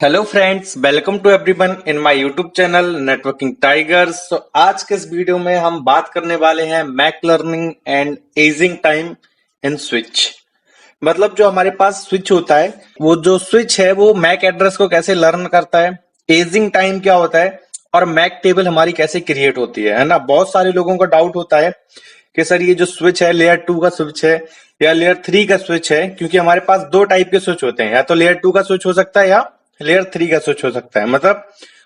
Hello friends, welcome to everyone in my YouTube channel networking tigers. तो आज के इस वीडियो में हम बात करने वाले हैं MAC learning and aging time in switch. मतलब जो हमारे पास स्विच होता है, वो जो स्विच है वो मैक एड्रेस को कैसे लर्न करता है, एजिंग टाइम क्या होता है और मैक टेबल हमारी कैसे क्रिएट होती है ना। बहुत सारे लोगों को डाउट होता है कि सर ये जो स्विच है लेयर 2 का स्विच है या लेयर 3 का स्विच है, क्योंकि हमारे पास दो टाइप के स्विच होते हैं, या तो लेयर 2 का स्विच हो सकता है या लेयर 3 का स्विच हो सकता है। मतलब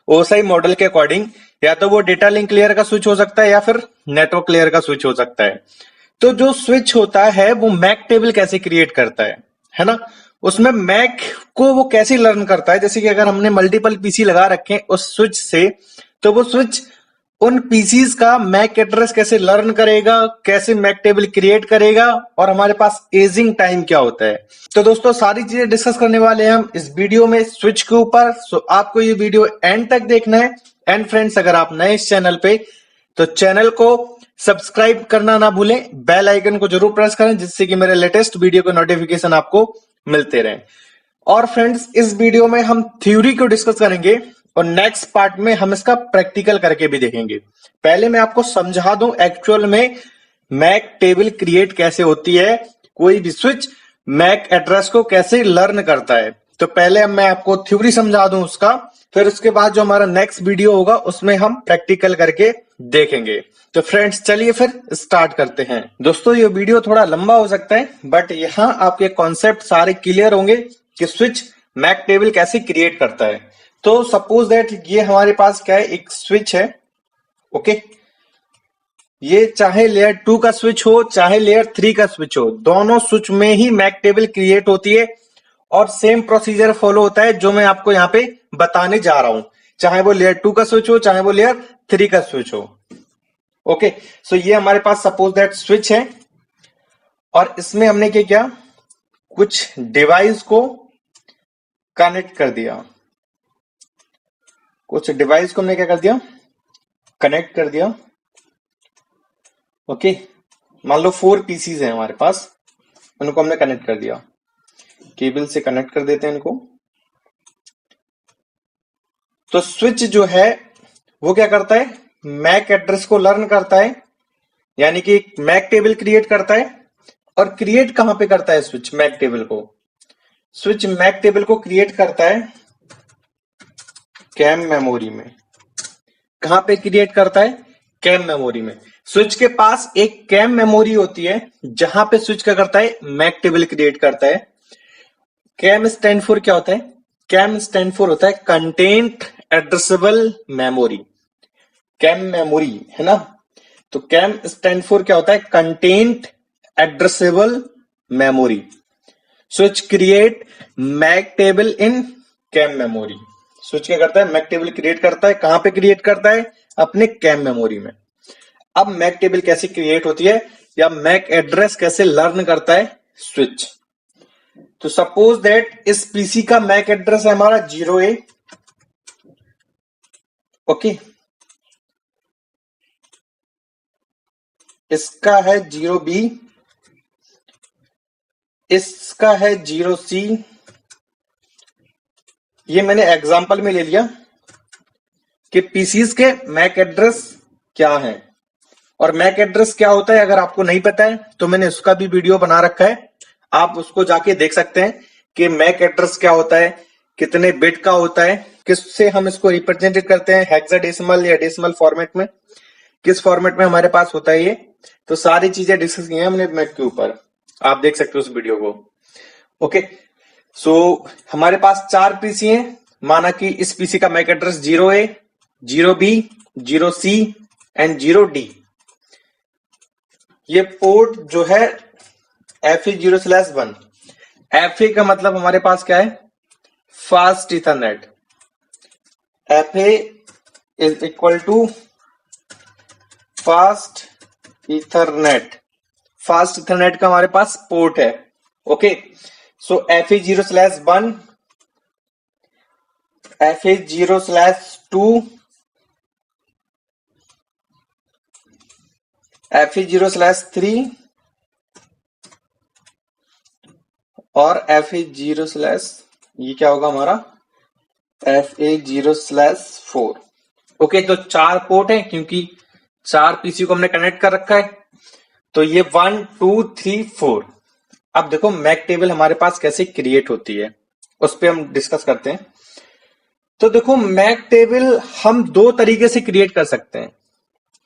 ओएसआई मॉडल के अकॉर्डिंग या तो वो डेटा लिंक लेयर का स्विच हो सकता है या फिर नेटवर्क लेयर का स्विच हो सकता है। तो जो स्विच होता है वो मैक टेबल कैसे क्रिएट करता है ना। उसमें मैक को वो कैसे लर्न करता है, जैसे कि अगर हमने मल्टीपल पीसी लगा रखे हैं उस स्विच से, तो वो स्विच उन पीसीज का मैक एड्रेस कैसे लर्न करेगा, कैसे मैक टेबल क्रिएट करेगा और हमारे पास एजिंग टाइम क्या होता है। तो दोस्तों सारी चीजें डिस्कस करने वाले हैं हम इस वीडियो में स्विच के ऊपर। सो आपको ये वीडियो एंड तक देखना है। एंड फ्रेंड्स, अगर आप नए इस चैनल पे तो चैनल को सब्सक्राइब करना ना भूलें, बेल आइकन को जरूर प्रेस करें जिससे कि मेरे लेटेस्ट वीडियो के नोटिफिकेशन आपको मिलते रहें। और फ्रेंड्स इस वीडियो में हम थ्योरी को डिस्कस करेंगे और नेक्स्ट पार्ट में हम इसका प्रैक्टिकल करके भी देखेंगे। पहले मैं आपको समझा दूं एक्चुअल में मैक टेबल क्रिएट कैसे होती है, कोई भी स्विच मैक एड्रेस को कैसे लर्न करता है। तो पहले मैं आपको थ्योरी समझा दूं उसका, फिर उसके बाद जो हमारा नेक्स्ट वीडियो होगा उसमें हम प्रैक्टिकल करके देखेंगे। तो फ्रेंड्स चलिए फिर स्टार्ट करते हैं। दोस्तों ये वीडियो थोड़ा लंबा हो सकता है, बट यहाँ आपके कॉन्सेप्ट सारे क्लियर होंगे कि स्विच मैक टेबल कैसे क्रिएट करता है। तो सपोज दैट ये हमारे पास क्या है, एक स्विच है। ओके, ये चाहे लेयर 2 का स्विच हो चाहे लेयर 3 का स्विच हो, दोनों स्विच में ही मैक टेबल क्रिएट होती है और सेम प्रोसीजर फॉलो होता है जो मैं आपको यहाँ पे बताने जा रहा हूं, चाहे वो लेयर 2 का स्विच हो चाहे वो लेयर 3 का स्विच हो। ओके, सो ये हमारे पास सपोज दैट स्विच है और इसमें हमने क्या किया, कुछ डिवाइस को कनेक्ट कर दिया। कुछ डिवाइस को हमने क्या कर दिया, कनेक्ट कर दिया। ओके, मान लो 4 पीसीज है हमारे पास, उनको हमने कनेक्ट कर दिया, केबल से कनेक्ट कर देते हैं इनको। तो स्विच जो है वो क्या करता है, मैक एड्रेस को लर्न करता है, यानी कि मैक टेबल क्रिएट करता है। और क्रिएट कहां पे करता है स्विच मैक टेबल को, स्विच मैक टेबल को क्रिएट करता है कैम मेमोरी में। कहां पे क्रिएट करता है, कैम मेमोरी में। स्विच के पास एक कैम मेमोरी होती है जहां पे स्विच क्या करता है, मैक टेबल क्रिएट करता है। कैम स्टैंड फॉर क्या होता है, कैम स्टैंड फॉर होता है content addressable memory. CAM memory है ना, तो कैम स्टैंड फॉर क्या होता है, content addressable memory. Switch create MAC table in CAM memory. Switch क्या करता है, मैक टेबल क्रिएट करता है। कहां पे क्रिएट करता है, अपने कैम मेमोरी में। अब मैक टेबल कैसे क्रिएट होती है या मैक एड्रेस कैसे लर्न करता है स्विच। तो सपोज दैट इस पीसी का मैक एड्रेस है हमारा 0A। ओके, इसका है 0B, इसका है 0C। ये मैंने एग्जांपल में ले लिया कि पीसीज के मैक एड्रेस क्या है। और मैक एड्रेस क्या होता है अगर आपको नहीं पता है तो मैंने उसका भी वीडियो बना रखा है, आप उसको जाके देख सकते हैं कि मैक एड्रेस क्या होता है, कितने बिट का होता है, किससे हम इसको रिप्रेजेंटेड करते हैं, हेक्साडेसिमल या डेसिमल फॉर्मेट में, किस फॉर्मेट में हमारे पास होता है ये। तो सारी चीजें डिस्कस की हैं हमने मैक के ऊपर, आप देख सकते हो उस वीडियो को। ओके, सो हमारे पास 4 पीसी हैं। माना कि इस पीसी का Mac address 0A, 0B, 0C and 0D। ये पोर्ट जो है FA0/1, FA का मतलब हमारे पास क्या है, fast Ethernet. FA is equal to fast Ethernet. Fast Ethernet का हमारे पास पोर्ट है। ओके, सो FA0/1, FA0/2, FA0/3 और FA0/ ये क्या होगा हमारा FA0/4। ओके, तो 4 पोर्ट है क्योंकि 4 पीसी को हमने कनेक्ट कर रखा है। तो ये 1 2 3 4। अब देखो मैक टेबल हमारे पास कैसे क्रिएट होती है, उस पर हम डिस्कस करते हैं। तो देखो मैक टेबल हम दो तरीके से क्रिएट कर सकते हैं।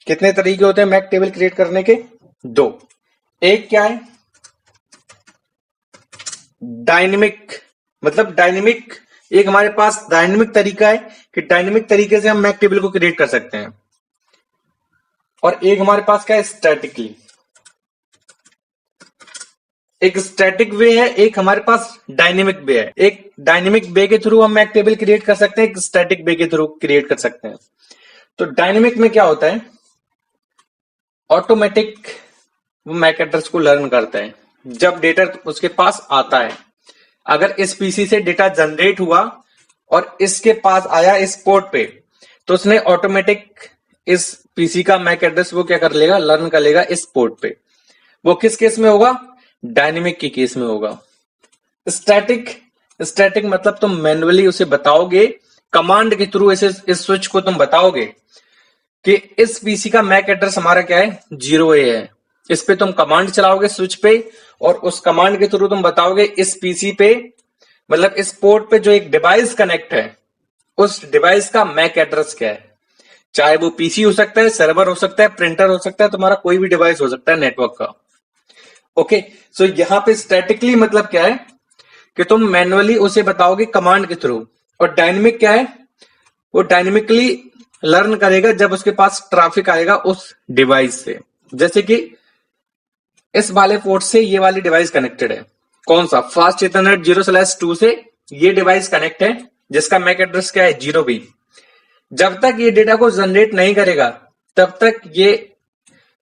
कितने तरीके होते हैं मैक टेबल क्रिएट करने के? दो। एक क्या है, डायनेमिक, मतलब डायनेमिक, एक हमारे पास डायनेमिक तरीका है कि डायनेमिक तरीके से हम मैक टेबल को क्रिएट कर सकते हैं। और एक हमारे पास क्या है, स्टैटिकली। एक स्टैटिक वे है, एक हमारे पास डायनेमिक वे है। एक डायनेमिक वे के थ्रू हम मैक टेबल क्रिएट कर सकते हैं, एक स्टैटिक वे के थ्रू क्रिएट कर सकते हैं। तो डायनेमिक में क्या होता है, ऑटोमेटिक वो मैक एड्रेस को लर्न करता है जब डेटा उसके पास आता है। अगर इस पीसी से डेटा जनरेट हुआ और इसके पास आया इस पोर्ट पे, तो उसने ऑटोमेटिक इस पीसी का मैक एड्रेस वो क्या कर लेगा, लर्न कर लेगा इस पोर्ट पे। वो किस केस में होगा, डायनेमिक के केस में होगा। स्टैटिक, स्टैटिक मतलब तुम मैन्युअली उसे बताओगे, कमांड के थ्रू इस स्विच को तुम बताओगे कि इस पीसी का मैक एड्रेस हमारा क्या है, 0A है। इस पे तुम कमांड चलाओगे स्विच पे, और उस कमांड के थ्रू तुम बताओगे इस पीसी पे, मतलब इस पोर्ट पे जो एक डिवाइस कनेक्ट है, उस डिवाइस का मैक एड्रेस क्या है। चाहे वो पीसी हो सकता है, सर्वर हो सकता है, प्रिंटर हो सकता है, तुम्हारा कोई भी डिवाइस हो सकता है नेटवर्क का। ओके, सो यहां पे स्टैटिकली मतलब क्या है कि तुम मैन्युअली उसे बताओगे कमांड के थ्रू। और डायनेमिक क्या है, वो डायनेमिकली लर्न करेगा जब उसके पास ट्रैफिक आएगा उस डिवाइस से। जैसे कि इस वाले पोर्ट से ये वाली डिवाइस कनेक्टेड है, कौन सा, फास्ट इथरनेट 0/2 से ये डिवाइस कनेक्ट है जिसका मैक एड्रेस क्या है, 0B। जब तक ये डेटा को जनरेट नहीं करेगा तब तक ये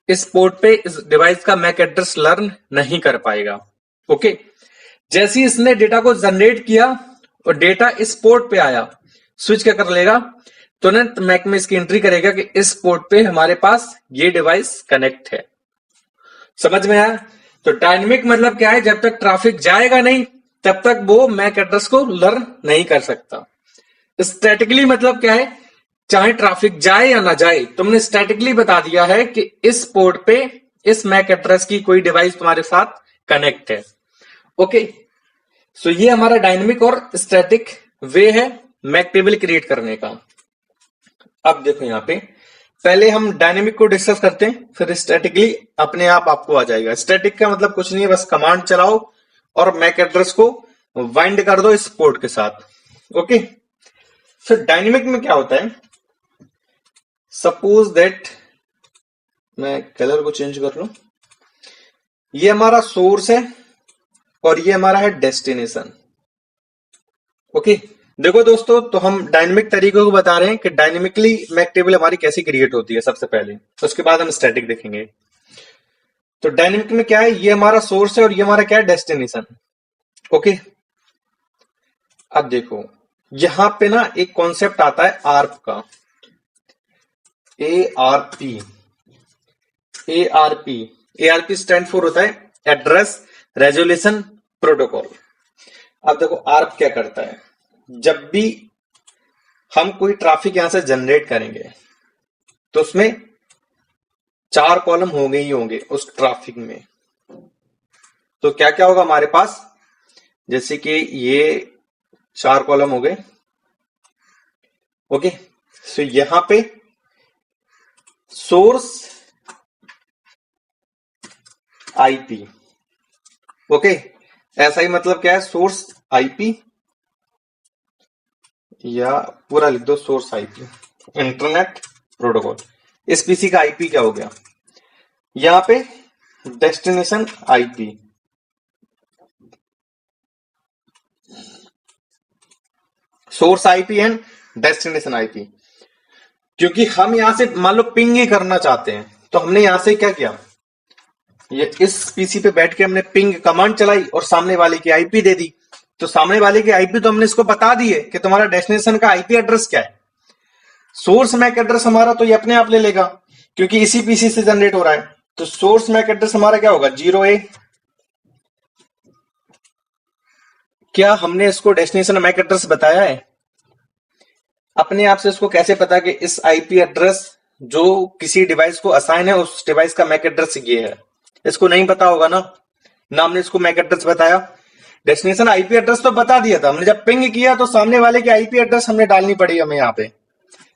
इस पोर्ट पे इस डिवाइस का मैक एड्रेस लर्न नहीं कर पाएगा। ओके, जैसे ही इसने डेटा को जनरेट किया और डेटा इस पोर्ट पे आया, स्विच क्या कर लेगा, तुरंत मैक में इसकी एंट्री करेगा कि इस पोर्ट पे हमारे पास ये डिवाइस कनेक्ट है। समझ में आया? तो डायनेमिक मतलब क्या है, जब तक ट्रैफिक जाएगा नहीं तब तक वो मैक एड्रेस को लर्न नहीं कर सकता। स्टैटिकली मतलब क्या है, चाहे ट्रैफिक जाए या ना जाए, तुमने स्टैटिकली बता दिया है कि इस पोर्ट पे इस मैक एड्रेस की कोई डिवाइस तुम्हारे साथ कनेक्ट है। ओके, सो ये हमारा डायनेमिक और स्टैटिक वे है मैक टेबल क्रिएट करने का। अब देखो यहां पे पहले हम डायनेमिक को डिस्कस करते हैं, फिर स्टैटिकली अपने आप आपको आ जाएगा। स्टैटिक का मतलब कुछ नहीं है, बस कमांड चलाओ और मैक एड्रेस को वाइंड कर दो इस पोर्ट के साथ। ओके, फिर डायनेमिक में क्या होता है, सपोज दैट मैं कलर को चेंज कर लूं, ये हमारा सोर्स है और ये हमारा है डेस्टिनेशन। ओके, देखो दोस्तों, तो हम डायनेमिक तरीकों को बता रहे हैं कि डायनेमिकली मैक टेबल हमारी कैसे क्रिएट होती है सबसे पहले, उसके बाद हम स्टैटिक देखेंगे। तो डायनेमिक में क्या है, ये हमारा सोर्स है और ये हमारा क्या है, डेस्टिनेशन। ओके, अब देखो यहां पे ना एक कॉन्सेप्ट आता है आर्प का, ARP। ARP स्टैंड फॉर होता है एड्रेस रेजोल्यूशन प्रोटोकॉल। अब देखो आर्प क्या करता है, जब भी हम कोई ट्रैफिक यहां से जनरेट करेंगे तो उसमें 4 कॉलम होंगे ही होंगे उस ट्रैफिक में। तो क्या क्या होगा हमारे पास, जैसे कि ये 4 कॉलम हो गए। ओके, सो यहां पे सोर्स आईपी। ओके, ऐसा ही मतलब क्या है, सोर्स आईपी, या पूरा लिख दो सोर्स आईपी इंटरनेट प्रोटोकॉल। इस पीसी का आईपी क्या हो गया, यहां पे destination IP. Source IP and destination IP. क्योंकि हम यहां से मान लो पिंग ही करना चाहते हैं, तो हमने यहां से क्या किया, ये इस पीसी पे बैठ के हमने पिंग कमांड चलाई और सामने वाले की आईपी दे दी। तो सामने वाले की आईपी तो हमने इसको बता दी है कि तुम्हारा डेस्टिनेशन का आईपी एड्रेस क्या है। सोर्स मैक एड्रेस हमारा तो ये अपने आप ले लेगा क्योंकि इसी पीसी से जनरेट हो रहा है। तो सोर्स मैक एड्रेस हमारा क्या होगा, 0A। क्या हमने इसको डेस्टिनेशन मैक एड्रेस बताया है? अपने आप से इसको कैसे पता कि इस आईपी एड्रेस जो किसी डिवाइस को असाइन है उस डिवाइस का मैक एड्रेस ये है, इसको नहीं पता होगा ना, ना हमने इसको मैक एड्रेस बताया। डेस्टिनेशन आईपी एड्रेस तो बता दिया था हमने, जब पिंग किया तो सामने वाले की आईपी एड्रेस हमने डालनी पड़ी हमें यहाँ पे,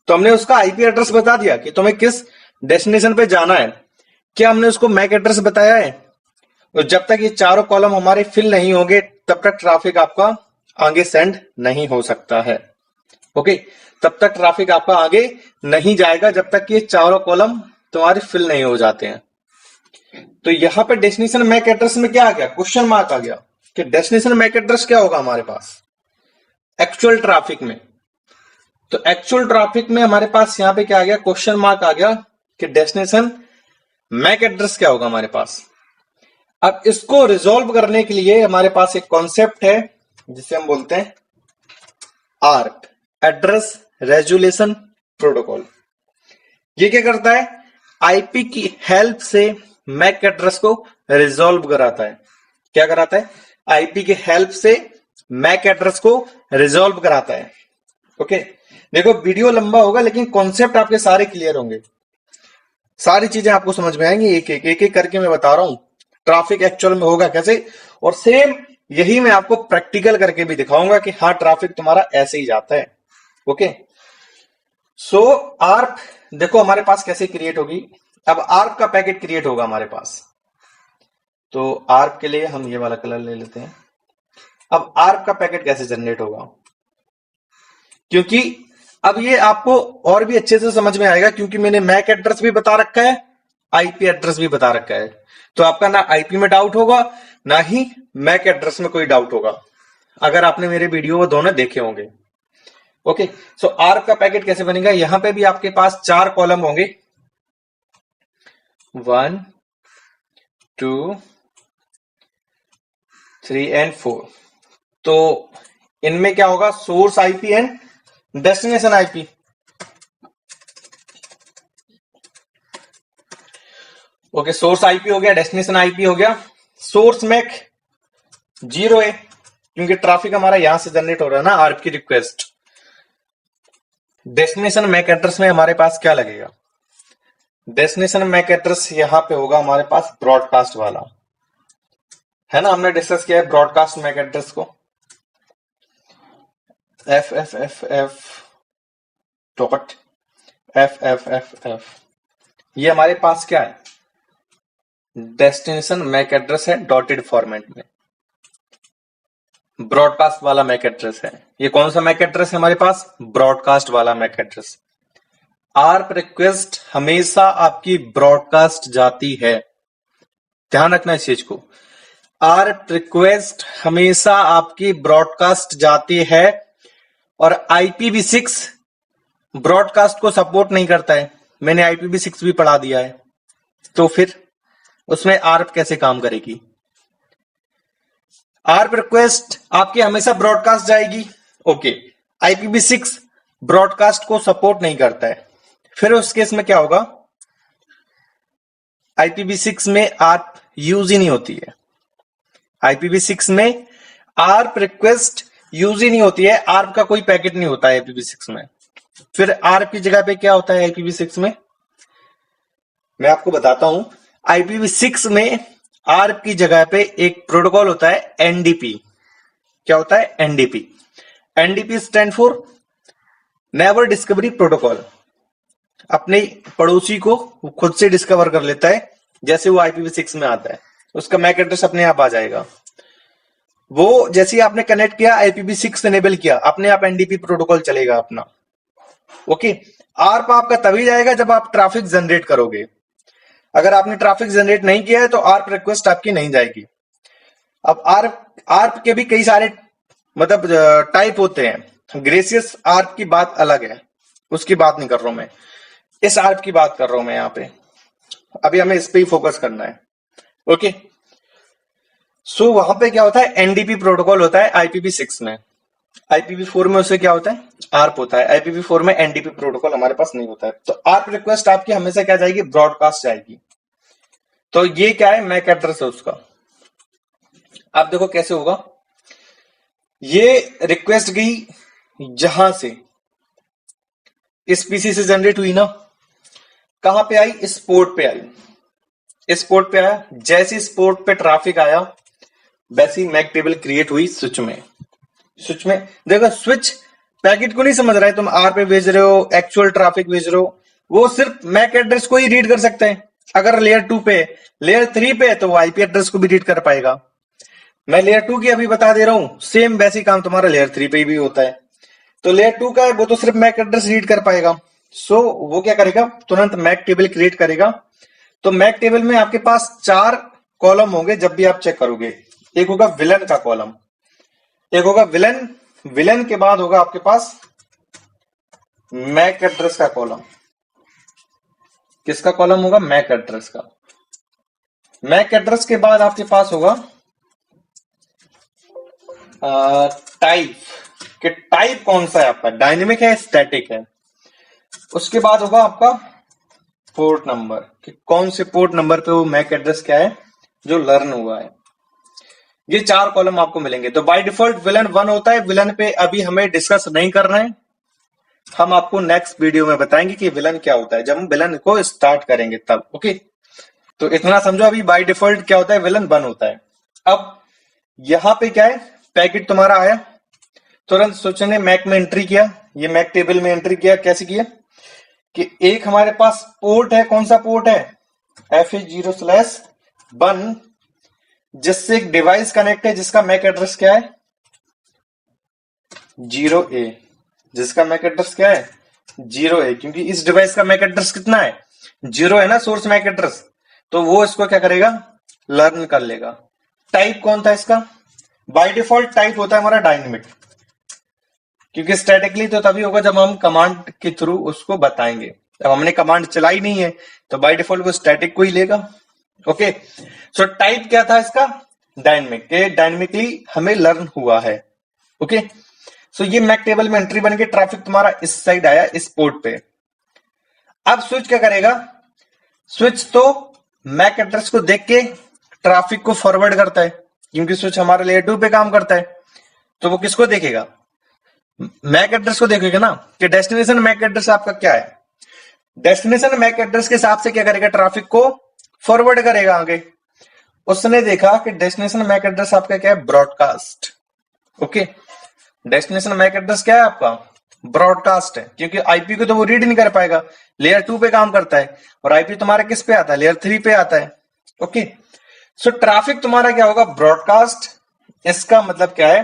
तो हमने उसका आईपी एड्रेस बता दिया कि तुम्हें किस डेस्टिनेशन पे जाना है। क्या हमने उसको मैक एड्रेस बताया है? और जब तक ये चारों कॉलम हमारे फिल नहीं होंगे तब तक ट्रैफिक आपका आगे सेंड नहीं हो सकता है। ओके, तब तक ट्रैफिक आपका आगे नहीं जाएगा जब तक ये चारों कॉलम तुम्हारे फिल नहीं हो जाते हैं। तो यहां पे डेस्टिनेशन मैक एड्रेस में क्या आ गया, क्वेश्चन मार्क आ गया कि डेस्टिनेशन मैक एड्रेस क्या होगा हमारे पास एक्चुअल ट्रैफिक में। तो एक्चुअल ट्रैफिक में हमारे पास यहां पे क्या आ गया, क्वेश्चन मार्क आ गया कि डेस्टिनेशन मैक एड्रेस क्या होगा हमारे पास। अब इसको रिजोल्व करने के लिए हमारे पास एक कॉन्सेप्ट है जिसे हम बोलते हैं आर्प, एड्रेस रेजोल्यूशन प्रोटोकॉल। ये क्या करता है, आईपी की हेल्प से मैक एड्रेस को रिजोल्व कराता है। क्या कराता है, आईपी की हेल्प से मैक एड्रेस को रिजोल्व कराता है। ओके, देखो वीडियो लंबा होगा लेकिन कॉन्सेप्ट आपके सारे क्लियर होंगे, सारी चीजें आपको समझ में आएंगी, एक एक करके मैं बता रहा हूं ट्रैफिक एक्चुअल में होगा कैसे, और सेम यही मैं आपको प्रैक्टिकल करके भी दिखाऊंगा कि हाँ ट्रैफिक तुम्हारा ऐसे ही जाता है। ओके, सो आर्प देखो हमारे पास कैसे क्रिएट होगी। अब आर्प का पैकेट क्रिएट होगा हमारे पास, तो आर्प के लिए हम ये वाला कलर ले लेते हैं। अब आर्प का पैकेट कैसे जनरेट होगा, क्योंकि अब ये आपको और भी अच्छे से समझ में आएगा क्योंकि मैंने मैक एड्रेस भी बता रखा है, आईपी एड्रेस भी बता रखा है, तो आपका ना आईपी में डाउट होगा ना ही मैक एड्रेस में कोई डाउट होगा अगर आपने मेरे वीडियो वो दोनों देखे होंगे। ओके, सो आर्प का पैकेट कैसे बनेगा, यहां पे भी आपके पास 4 कॉलम होंगे, 1 2 3 एंड 4। तो इनमें क्या होगा, source IP and destination IP. Okay, source IP हो गया, डेस्टिनेशन आईपी हो गया। सोर्स मैक 0 है क्योंकि ट्रैफिक हमारा यहां से जनरेट हो रहा है ना आर्प की रिक्वेस्ट। डेस्टिनेशन मैक एड्रेस में हमारे पास क्या लगेगा, डेस्टिनेशन मैक एड्रेस यहां पे होगा हमारे पास ब्रॉडकास्ट वाला, है ना, हमने डिस्कस किया है ब्रॉडकास्ट मैक एड्रेस को, F F F F dot F F F F, ये हमारे पास क्या है, डेस्टिनेशन मैक एड्रेस है डॉटेड फॉर्मेट में, ब्रॉडकास्ट वाला मैक एड्रेस है। ये कौन सा मैक एड्रेस है हमारे पास, ब्रॉडकास्ट वाला मैक एड्रेस। आर्प रिक्वेस्ट हमेशा आपकी ब्रॉडकास्ट जाती है, ध्यान रखना इस चीज को, आर्प रिक्वेस्ट हमेशा आपकी ब्रॉडकास्ट जाती है और IPv6 ब्रॉडकास्ट को सपोर्ट नहीं करता है, मैंने IPv6 भी पढ़ा दिया है, तो फिर उसमें आर्प कैसे काम करेगी। आर्प रिक्वेस्ट आपकी हमेशा ब्रॉडकास्ट जाएगी, ओके, IPv6 ब्रॉडकास्ट को सपोर्ट नहीं करता है, फिर उस केस में क्या होगा, IPv6 में आर्प यूज ही नहीं होती है, IPv6 में आर्प रिक्वेस्ट यूज ही नहीं होती है, आर्प का कोई पैकेट नहीं होता है IPv6 में। फिर आर्प की जगह पे क्या होता है IPv6 में, मैं आपको बताता हूं। IPv6 में आर्प की जगह पे एक प्रोटोकॉल होता है NDP। क्या होता है NDP, NDP stand for never discovery protocol, अपने पड़ोसी को खुद से डिस्कवर कर लेता है, जैसे वो IPv6 में आता है उसका मैक एड्रेस अपने आप आ जाएगा, वो जैसे ही आपने कनेक्ट किया IPv6 एनेबल किया अपने आप NDP प्रोटोकॉल चलेगा अपना। ओके, आर्प आपका तभी जाएगा जब आप ट्रैफिक जनरेट करोगे, अगर आपने ट्रैफिक जनरेट नहीं किया है तो आर्प रिक्वेस्ट आपकी नहीं जाएगी। अब आर्प के भी कई सारे मतलब टाइप होते हैं, ग्रेसियस आर्प की बात अलग है, उसकी बात नहीं कर रहा हूं मैं, इस आर्प की बात कर रहा हूं मैं यहाँ पे, अभी हमें इस पे ही फोकस करना है। ओके, सो वहां पे क्या होता है, एनडीपी प्रोटोकॉल होता है IPv6 में, IPv4 में उसे क्या होता है, आर्प होता है, IPv4 में एनडीपी प्रोटोकॉल हमारे पास नहीं होता है, तो आर्प रिक्वेस्ट आपकी हमेशा क्या जाएगी, ब्रॉडकास्ट जाएगी। तो ये क्या है, मैक एड्रेस है उसका। आप देखो कैसे होगा, ये रिक्वेस्ट गई जहां से, इस पीसी से जनरेट हुई ना, कहां पे आई? इस पोर्ट पे आई, इस पोर्ट पे आया। जैसे इस पोर्ट पे ट्रैफिक आया वैसी मैक टेबल क्रिएट हुई स्विच में। स्विच में देखो, स्विच पैकेट को नहीं समझ रहा है, तुम आर पे भेज रहे हो, एक्चुअल ट्रैफिक भेज रहे हो, वो सिर्फ मैक एड्रेस को ही रीड कर सकते हैं। अगर लेयर 2 पे, लेयर 3 पे तो वो आईपी एड्रेस को भी रीड कर पाएगा। मैं लेयर 2 की अभी बता दे रहा हूं, सेम वैसी काम तुम्हारा लेयर 3 पे भी होता है। तो लेयर 2 का है, वो तो सिर्फ मैक एड्रेस रीड कर पाएगा। सो वो क्या करेगा, तुरंत मैक टेबल क्रिएट करेगा। तो मैक टेबल में आपके पास 4 कॉलम होंगे जब भी आप चेक करोगे। एक होगा विलन का कॉलम, एक होगा विलन, विलन के बाद होगा आपके पास मैक एड्रेस का कॉलम। किसका कॉलम होगा? मैक एड्रेस का। मैक एड्रेस के बाद आपके पास होगा टाइप, कि टाइप कौन सा है आपका, डायनेमिक है स्टैटिक है। उसके बाद होगा आपका पोर्ट नंबर, कि कौन से पोर्ट नंबर पे वो मैक एड्रेस क्या है जो लर्न हुआ है। ये 4 कॉलम आपको मिलेंगे। तो बाय डिफॉल्ट विलन 1 होता है। विलन पे अभी हमें डिस्कस नहीं करना है, हम आपको नेक्स्ट वीडियो में बताएंगे कि विलन क्या होता है, जब हम विलन को स्टार्ट करेंगे तब। ओके, तो इतना समझो, अभी बाय डिफॉल्ट क्या होता है, विलन 1 होता है। अब यहां पे क्या है, पैकेट तुम्हारा आया, तुरंत स्विच ने मैक में एंट्री किया, ये मैक टेबल में एंट्री किया। कैसे किया कि एक हमारे पास पोर्ट है, कौन सा पोर्ट है? FA0/1, जिससे एक डिवाइस कनेक्ट है जिसका मैक एड्रेस क्या है? 0A, जिसका मैक एड्रेस क्या है? 0A, क्योंकि इस डिवाइस का मैक एड्रेस कितना है? 0 है ना, सोर्स मैक एड्रेस। तो वो इसको क्या करेगा? लर्न कर लेगा। टाइप कौन था इसका? बाय डिफॉल्ट टाइप होता है हमारा डायनेमिक, क्योंकि स्टैटिकली तो तभी होगा जब हम कमांड के थ्रू उसको बताएंगे। अब हमने कमांड चलाई नहीं है तो बाय डिफॉल्ट वो स्टैटिक को ही लेगा। ओके, सो टाइप क्या था इसका? डायनेमिक, डायनेमिकली हमें लर्न हुआ है। ओके, सो ये मैक टेबल में एंट्री बन के ट्रैफिक तुम्हारा इस साइड आया, इस पोर्ट पे। अब स्विच क्या करेगा? स्विच तो मैक एड्रेस को देख के ट्रैफिक को फॉरवर्ड करता है, क्योंकि स्विच हमारे लेयर 2 पे काम करता है। तो वो किसको देखेगा? मैक एड्रेस को देखेगा ना, कि डेस्टिनेशन मैक एड्रेस आपका क्या है। डेस्टिनेशन मैक एड्रेस के हिसाब से क्या करेगा? ट्रैफिक को फॉरवर्ड करेगा आगे। उसने देखा कि डेस्टिनेशन मैक एड्रेस आपका क्या है? Broadcast. Okay, destination MAC address क्या है आपका? ब्रॉडकास्ट है, क्योंकि आईपी को तो वो रीड नहीं कर पाएगा, लेयर 2 पे काम करता है, और आईपी तुम्हारा किस पे आता है? लेयर 3 पे आता है। ओके, सो ट्रैफिक तुम्हारा क्या होगा? ब्रॉडकास्ट। इसका मतलब क्या है?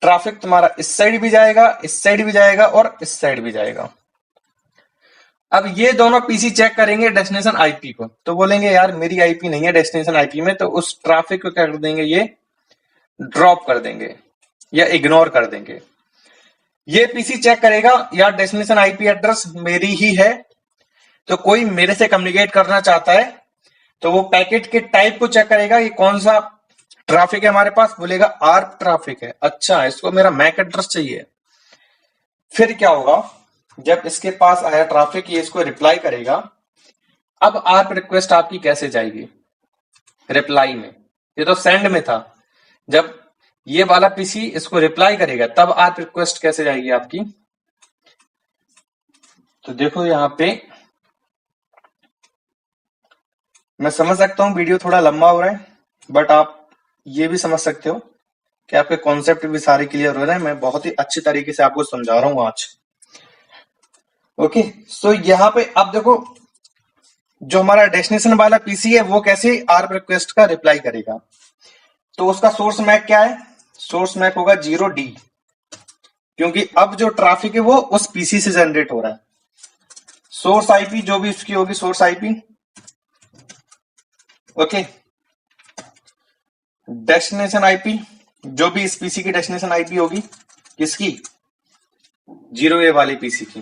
ट्रैफिक तुम्हारा इस साइड भी जाएगा, इस साइड भी जाएगा और इस साइड भी जाएगा। अब ये दोनों पीसी चेक करेंगे डेस्टिनेशन आईपी को, तो बोलेंगे यार मेरी आईपी नहीं है डेस्टिनेशन आईपी में, तो उस ट्रैफिक को क्या कर देंगे? ये ड्रॉप कर देंगे या इग्नोर कर देंगे। ये पीसी चेक करेगा यार डेस्टिनेशन आईपी एड्रेस मेरी ही है, तो कोई मेरे से कम्युनिकेट करना चाहता है, तो वो पैकेट के टाइप को चेक करेगा, ये कौन सा ट्रैफिक है हमारे पास, बोलेगा आर्प ट्रैफिक है। अच्छा, इसको मेरा मैक एड्रेस चाहिए। फिर क्या होगा? जब इसके पास आया ट्रैफिक, ये इसको रिप्लाई करेगा। अब आर्प रिक्वेस्ट आपकी कैसे जाएगी? रिप्लाई में, ये तो सेंड में था। जब ये वाला पीसी इसको रिप्लाई करेगा तब आर्प रिक्वेस्ट कैसे जाएगी आपकी? तो देखो यहां पे मैं समझ सकता हूं वीडियो थोड़ा लंबा हो रहा है, बट आप ये भी समझ सकते हो कि आपके कॉन्सेप्ट भी सारे क्लियर हो रहे हैं। मैं बहुत ही अच्छी तरीके से आपको समझा रहा हूं आज। ओके, सो यहां पे अब देखो, जो हमारा डेस्टिनेशन वाला पीसी है वो कैसे आर्प रिक्वेस्ट का रिप्लाई करेगा। तो उसका सोर्स मैक क्या है? सोर्स मैक होगा 0D, क्योंकि अब जो ट्रैफिक है वो उस पीसी से जनरेट हो रहा है। सोर्स आईपी जो भी उसकी होगी, source IP. Okay, destination IP जो भी इस पीसी की डेस्टिनेशन आईपी होगी, किसकी? 0A वाली पीसी की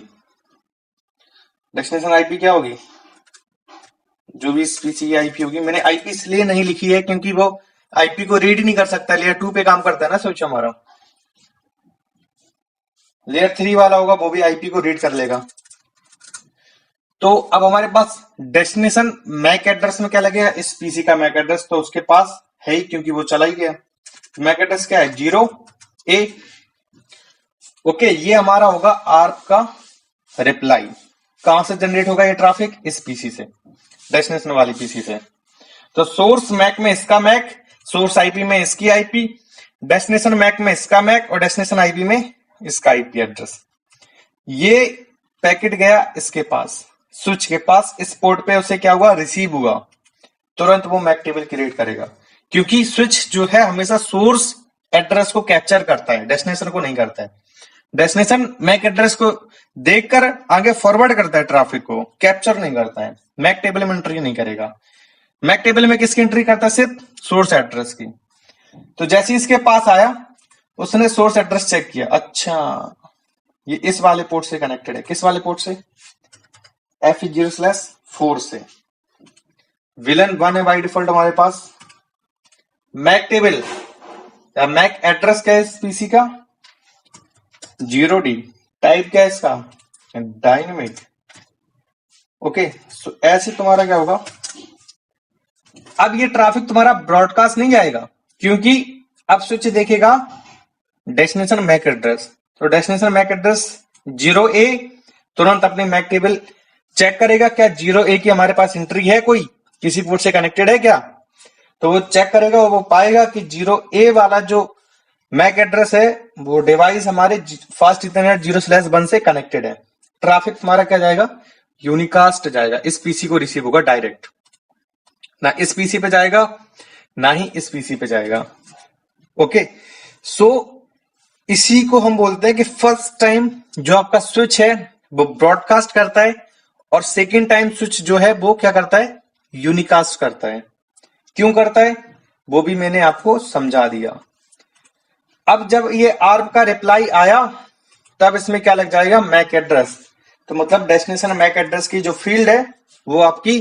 डेस्टिनेशन आईपी क्या होगी? जो भी इस पीसी की आईपी होगी। मैंने आईपी इसलिए नहीं लिखी है क्योंकि वो आईपी को रीड नहीं कर सकता, लेयर 2 पे काम करता है ना स्विच हमारा। लेयर 3 वाला होगा वो भी आईपी को रीड कर लेगा। तो अब हमारे पास डेस्टिनेशन मैक एड्रेस में क्या लगेगा? इस पीसी का मैक एड्रेस, तो उसके पास है ही क्योंकि वो चला ही गया। मैक एड्रेस क्या है? 0A। ओके, ये हमारा होगा आर्प का रिप्लाई। कहां से जनरेट होगा ये ट्रैफिक? इस पीसी से, डेस्टिनेशन वाली पीसी से। तो सोर्स मैक में इसका मैक, सोर्स आईपी में इसकी आईपी, डेस्टिनेशन मैक में इसका मैक और डेस्टिनेशन आईपी में इसका आईपी एड्रेस। ये पैकेट गया इसके पास, स्विच के पास, इस पोर्ट पे उसे क्या हुआ? रिसीव हुआ। तुरंत वो मैक टेबल क्रिएट करेगा, क्योंकि स्विच जो है हमेशा सोर्स एड्रेस को कैप्चर करता है, डेस्टिनेशन को नहीं करता है। डेस्टिनेशन मैक एड्रेस को देखकर आगे फॉरवर्ड करता है ट्रैफिक को, कैप्चर नहीं करता है। मैक टेबल में एंट्री नहीं करेगा। मैक टेबल में किसकी एंट्री करता है? सिर्फ सोर्स एड्रेस की। तो जैसे इसके पास आया, उसने सोर्स एड्रेस चेक किया, अच्छा ये इस वाले पोर्ट से कनेक्टेड है। किस वाले पोर्ट से? F0/4 से। विलन 1 है बाई डिफॉल्ट हमारे पास। मैक टेबल या मैक एड्रेस क्या है इस पीसी का? 0D। टाइप क्या है इसका? डायनेमिक। ओके, सो ऐसे तुम्हारा क्या होगा? अब ये ट्रैफिक तुम्हारा ब्रॉडकास्ट नहीं जाएगा, क्योंकि अब स्विच देखेगा डेस्टिनेशन मैक एड्रेस। तो डेस्टिनेशन मैक एड्रेस 0A, तुरंत अपने मैक टेबल चेक करेगा क्या 0A की हमारे पास एंट्री है, कोई किसी पोर्ट से कनेक्टेड है क्या? तो वो चेक करेगा, वो पाएगा कि 0A वाला जो मैक एड्रेस है वो डिवाइस हमारे फास्ट इथरनेट 0/1 से कनेक्टेड है। ट्रैफिक तुम्हारा क्या जाएगा? यूनिकास्ट जाएगा, इस पीसी को रिसीव होगा डायरेक्ट, ना इस पीसी पे जाएगा ना ही इस पीसी पे जाएगा। ओके, सो इसी को हम बोलते हैं कि फर्स्ट टाइम जो आपका स्विच है वो ब्रॉडकास्ट करता है, और सेकेंड टाइम स्विच जो है वो क्या करता है? यूनिकास्ट करता है। क्यों करता है वो भी मैंने आपको समझा दिया। अब जब ये आर्म का रिप्लाई आया, तब इसमें क्या लग जाएगा? MAC address. तो मतलब डेस्टिनेशन मैक एड्रेस की जो फील्ड है वो आपकी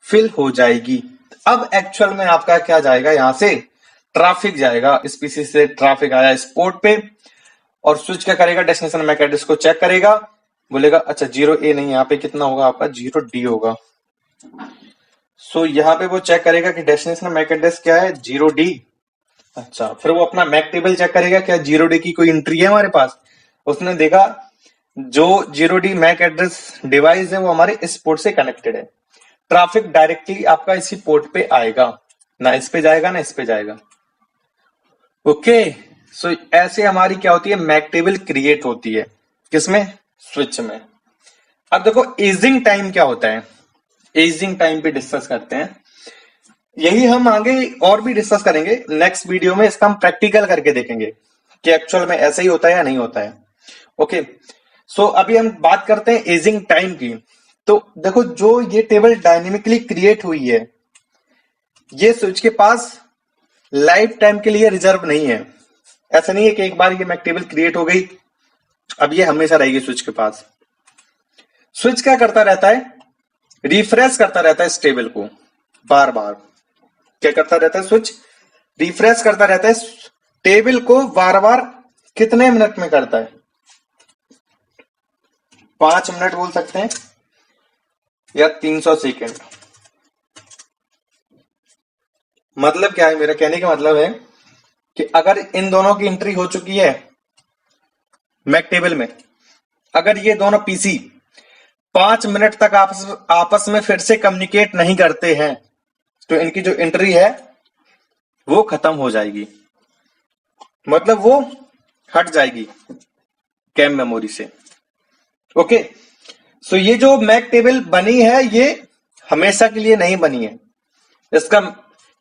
फिल हो जाएगी। अब एक्चुअल में आपका क्या जाएगा? यहां से ट्रैफिक जाएगा, इस पीसी से ट्रैफिक आया इस पोर्ट पे, और स्विच क्या करेगा? डेस्टिनेशन मैक एड्रेस को चेक करेगा, बोलेगा अच्छा 0A नहीं, यहाँ पे कितना होगा आपका? 0D होगा। सो यहाँ पे वो चेक करेगा कि डेस्टिनेशन मैक एड्रेस क्या है? 0D। अच्छा, फिर वो अपना मैक टेबल चेक करेगा, क्या 0D की कोई एंट्री है हमारे पास? उसने देखा जो 0D मैक एड्रेस डिवाइस है वो हमारे इस पोर्ट से कनेक्टेड है। ट्रैफिक डायरेक्टली आपका इसी पोर्ट पे आएगा, ना इस पे जाएगा ना इस पे जाएगा। ओके, सो ऐसे हमारी क्या होती है? मैक टेबल क्रिएट होती है। किसमें? स्विच में। अब देखो एजिंग टाइम क्या होता है, एजिंग टाइम पे डिस्कस करते हैं। यही हम आगे और भी डिस्कस करेंगे नेक्स्ट वीडियो में, इसका हम प्रैक्टिकल करके देखेंगे कि एक्चुअल में ऐसा ही होता है या नहीं होता है। ओके, सो अभी हम बात करते हैं एजिंग टाइम की। तो देखो जो ये टेबल डायनेमिकली क्रिएट हुई है, ये स्विच के पास लाइफ टाइम के लिए रिजर्व नहीं है। ऐसा नहीं है कि एक बार ये मैक टेबल क्रिएट हो गई अब ये हमेशा रहेगी स्विच के पास। स्विच क्या करता रहता है? रिफ्रेश करता रहता है इस टेबल को बार बार। क्या करता रहता है? स्विच रिफ्रेश करता रहता है टेबल को बार बार। कितने मिनट में करता है? 5 मिनट बोल सकते हैं, या 300 सेकेंड। मतलब क्या है? मेरा कहने का मतलब है कि अगर इन दोनों की एंट्री हो चुकी है मैक टेबल में, अगर ये दोनों पीसी 5 मिनट तक आपस में फिर से कम्युनिकेट नहीं करते हैं, तो इनकी जो एंट्री है वो खत्म हो जाएगी, मतलब वो हट जाएगी कैम मेमोरी से। ओके, सो ये जो मैक टेबल बनी है ये हमेशा के लिए नहीं बनी है, इसका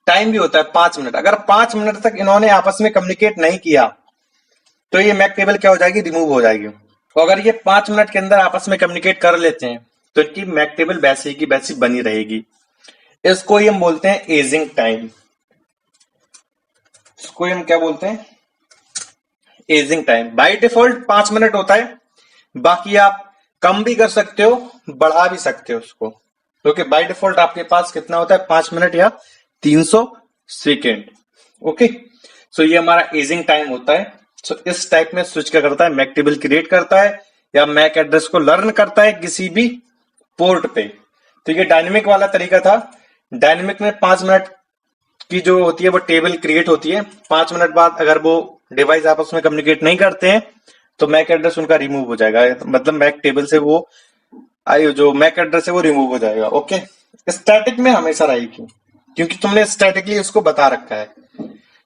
टाइम भी होता है 5 मिनट। अगर 5 मिनट तक इन्होंने आपस में कम्युनिकेट नहीं किया तो ये मैक टेबल क्या हो जाएगी? रिमूव हो जाएगी। तो अगर ये 5 मिनट के अंदर आपस में कम्युनिकेट कर लेते हैं तो इनकी मैक टेबल वैसे ही की वैसी बनी रहेगी। इसको ही हम बोलते हैं एजिंग टाइम। इसको ही हम क्या बोलते हैं? Ageing time. By default 5 minute होता है, बाकी आप कम भी कर सकते हो, बढ़ा भी सकते हो उसको, क्योंकि बाय डिफॉल्ट आपके पास कितना होता है? 5 मिनट या 300 सेकेंड। ओके, सो ये हमारा एजिंग टाइम होता है। सो इस टाइप में स्विच क्या करता है? मैक टेबल क्रिएट करता है या मैक एड्रेस को लर्न करता है किसी भी पोर्ट पे। तो ये डायनेमिक वाला तरीका था। डायनेमिक में 5 मिनट की जो होती है वो टेबल क्रिएट होती है। 5 मिनट बाद अगर वो डिवाइस आपस में कम्युनिकेट नहीं करते हैं तो मैक एड्रेस उनका रिमूव हो जाएगा, मतलब मैक टेबल से वो आई जो मैक एड्रेस है वो रिमूव हो जाएगा। ओके, स्टैटिक में हमेशा रहेगी क्योंकि तुमने स्टैटिकली उसको बता रखा है,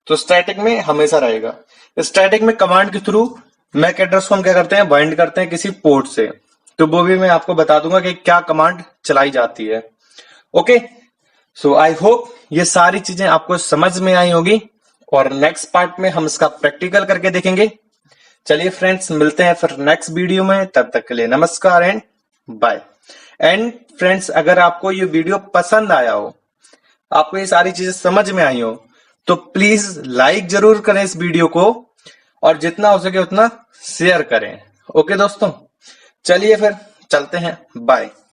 तो स्टैटिक में हमेशा रहेगा। स्टैटिक में कमांड के थ्रू मैक एड्रेस को हम क्या करते हैं, बाइंड करते हैं किसी पोर्ट से, तो वो भी मैं आपको बता दूंगा कि क्या कमांड चलाई जाती है। ओके, सो आई होप ये सारी चीजें आपको समझ में आई होगी और नेक्स्ट पार्ट में हम इसका प्रैक्टिकल करके देखेंगे। चलिए फ्रेंड्स, मिलते हैं फिर नेक्स्ट वीडियो में, तब तक के लिए नमस्कार एंड बाय। एंड फ्रेंड्स, अगर आपको ये वीडियो पसंद आया हो, आपको ये सारी चीजें समझ में आई हो, तो प्लीज लाइक जरूर करें इस वीडियो को और जितना हो सके उतना शेयर करें। ओके दोस्तों, चलिए फिर चलते हैं, बाय।